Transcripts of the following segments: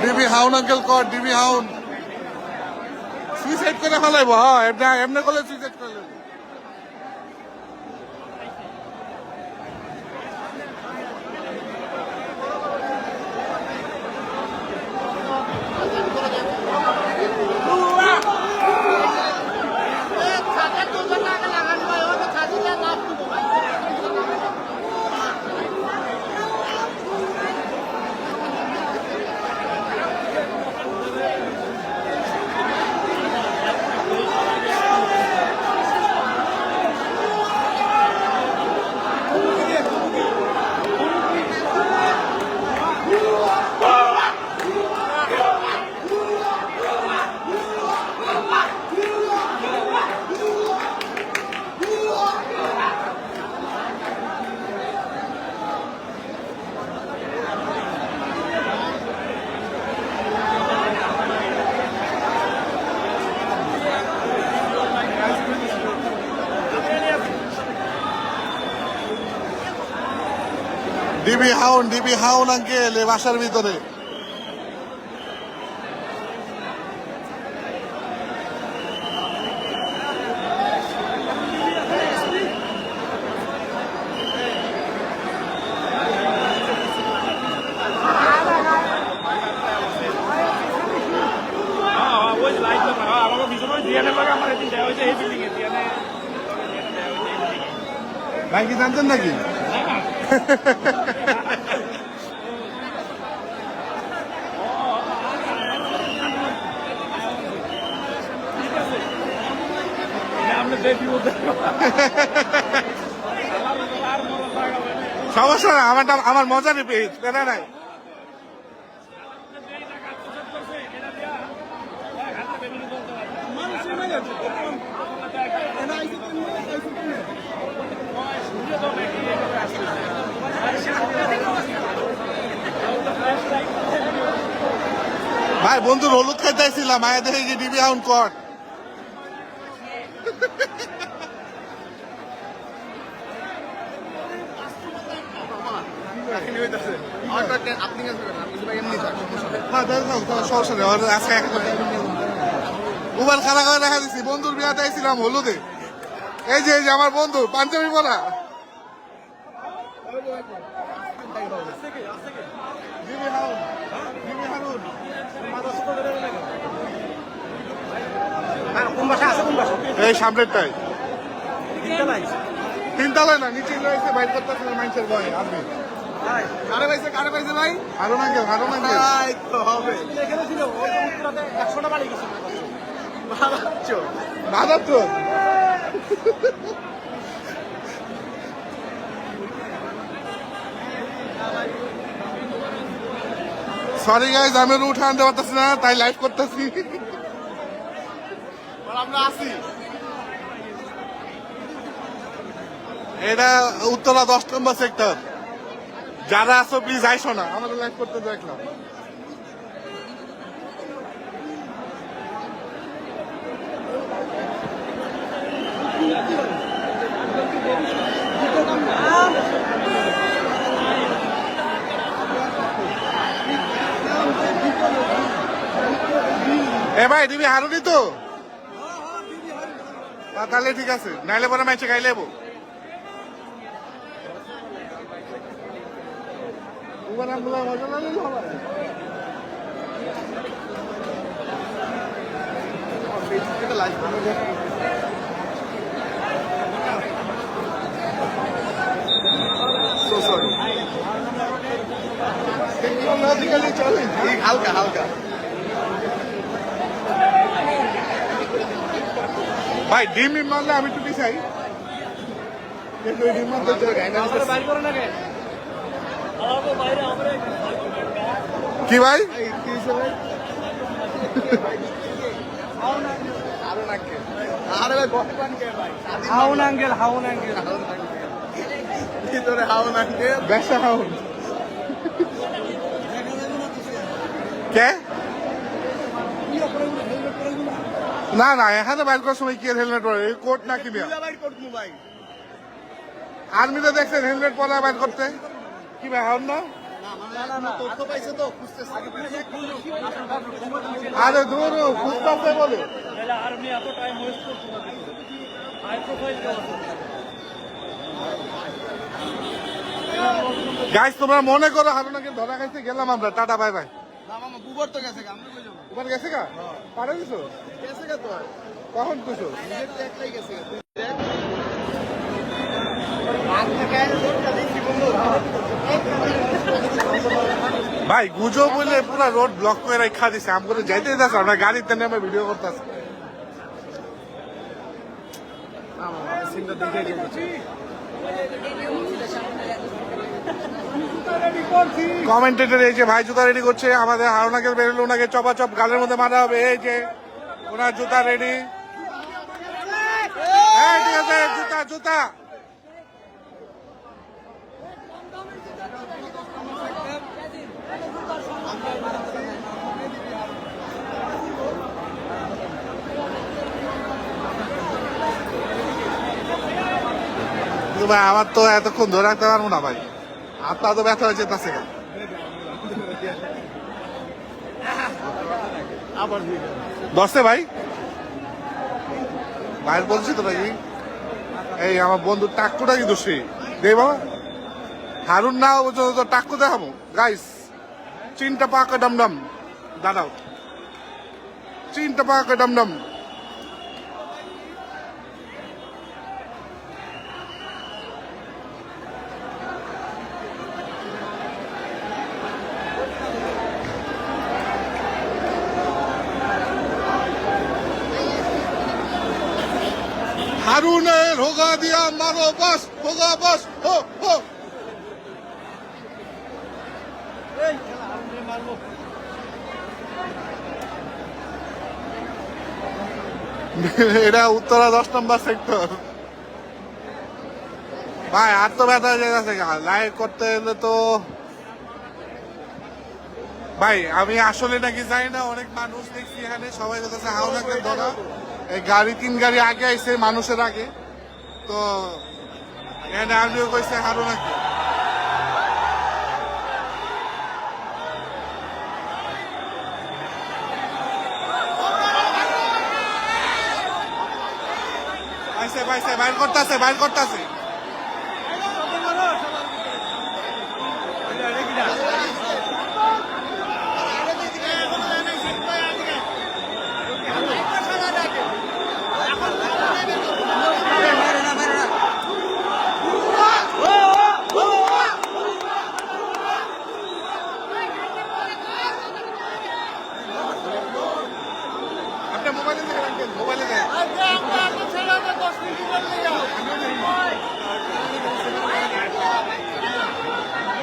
DB হাউন uncle কর DB হাউন suicide করে ফেলাইব হ্যাঁ এমনি করলে সুইসাইড করে ডিবি হাউন আঙ্কেল এই বাসার ভিতরে ভাই কি জানতেন নাকি সমস্যা না আমার মজারই পেজ কেনা নাই ভাই বন্ধুর হলুদ খাইতেছিলাম মায়া দেখে কি ডিবি হাউন কর মোবাইল খারাপ করে দেখা দিচ্ছি বন্ধুর বিয়াতে আইছিলাম হলুদে এই যে আমার বন্ধু পাঞ্জাবি পরা এই সামনেরটাই তিনতলায় না নিচে রয়েছে বাইর করতেছে মানুষের ভয়ে আপনি কারে পাইছে ভাই হারুন আঙ্কেল হবে বাদাচ্চোর সরি গাইজ আমি উঠে আনতে পারতেছি না তাই লাইভ করতেছি আমরা আছি এটা উত্তরা 10 নম্বর সেক্টর যারা আছো প্লিজ আইসো না আমাদের লাইভ করতে দেখলাম এ ভাই তুমি হারুনি তো তাহলে ঠিক আছে নাইলে পরে মাইছে খাই লেবো হালকা হালকা ভাই ডিম মারলে আমি টুটি চাই কি ভাই হাউন আঙ্কেল ব্যবসা হাউন কে না না এখানে বাইর করার সময় কি হেলমেট পরে কোট না কি আর্মিতে দেখছেন হেলমেট পরা বাইর করতে কি ভাই হাউন না আরে দূর খুঁজতে বলে আর্মি এত টাইম ওয়েস্ট করতে পারে হাই প্রোফাইল গাইস তোমরা মনে করো হারুনাকে ধরা খাইতে গেলাম আমরা টাটা বাই বাই বুবার তো গেছে আমরা কই যাবো তোমার গেছে গা পারে দিছো গেছে গা তো কখন কইছো নিজের তো একটাই গেছে ভাই গুজো বলে পুরা রোড ব্লক করে রেখা দিছে আমগুলো যাইতে যাচ্ছে আমরা গাড়িতে নেমে ভিডিও করতেছি কমেন্টেটর এই যে ভাই জুতা রেডি করছে আমাদের হারুনাকে বেরোলে ওনাকে চপাচপ গালের মধ্যে মারা হবে এই যে ওনার জুতা রেডি হ্যাঁ ঠিক আছে জুতা জুতা ভাই আমার তো এতক্ষণ ধরে রাখতে পারবো না ভাই হাতটা তো ব্যথা হয়ে যেতেছে দশে ভাই ভাইয়ের বলছি তো ভাই এই আমার বন্ধু টাক্কুটা কি দোষী দে বাবা হারুন না তো টাক্কু দেখাবো গাইস চিনটা পাকা ডমডম দাঁড়াও চিনটা পাকা ডমডম হারুনের হোগা দিয়া মারো বাস হোগা বাস হো হো এটা উত্তরা 10 নম্বর সেক্টর ভাই আর তো ব্যথা হয়ে যাচ্ছে লাইভ করতে গেলে তো ভাই আমি আসলে নাকি জানি না অনেক মানুষ দেখছি এখানে সবাই বলতেছে হাওনাকে ধরা এই গাড়ি 3 গাড়ি আগে আইছে মানুষের আগে তো এখানে আমিও কইছে হারুনাকে পাইছে পাইছে বাইর করতেছে বাইর করতেছে মোবাইলে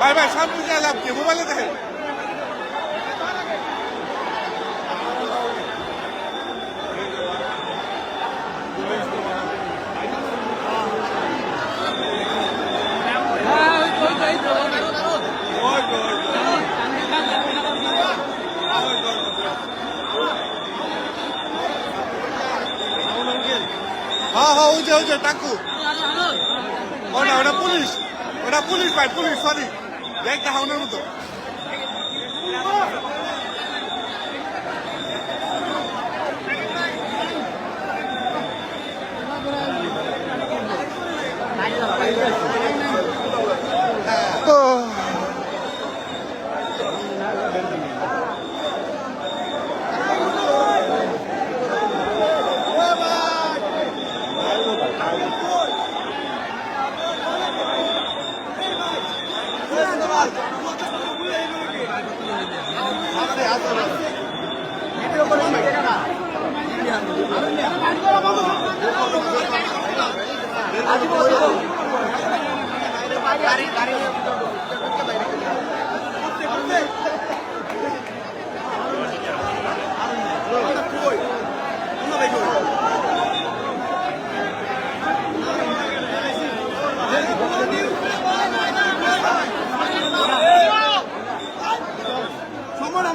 ভাই ভাই সব বুঝে লাভ কি মোবাইলে দেখে হ্যাঁ হ্যাঁ ওই যে টাকু ওটা পুলিশ ভাই পুলিশ সরি দেখতে হাউনের মতো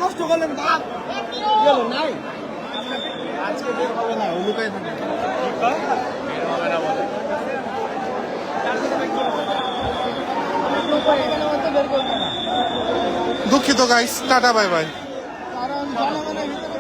নষ্ট করলেন নাই আজকে বের হবে না লুকাই থাকে বের হবে না বলে বের করবে না দুঃখিত গাইস, টাটা বাই বাই। কারণ জনগণের ভিতরে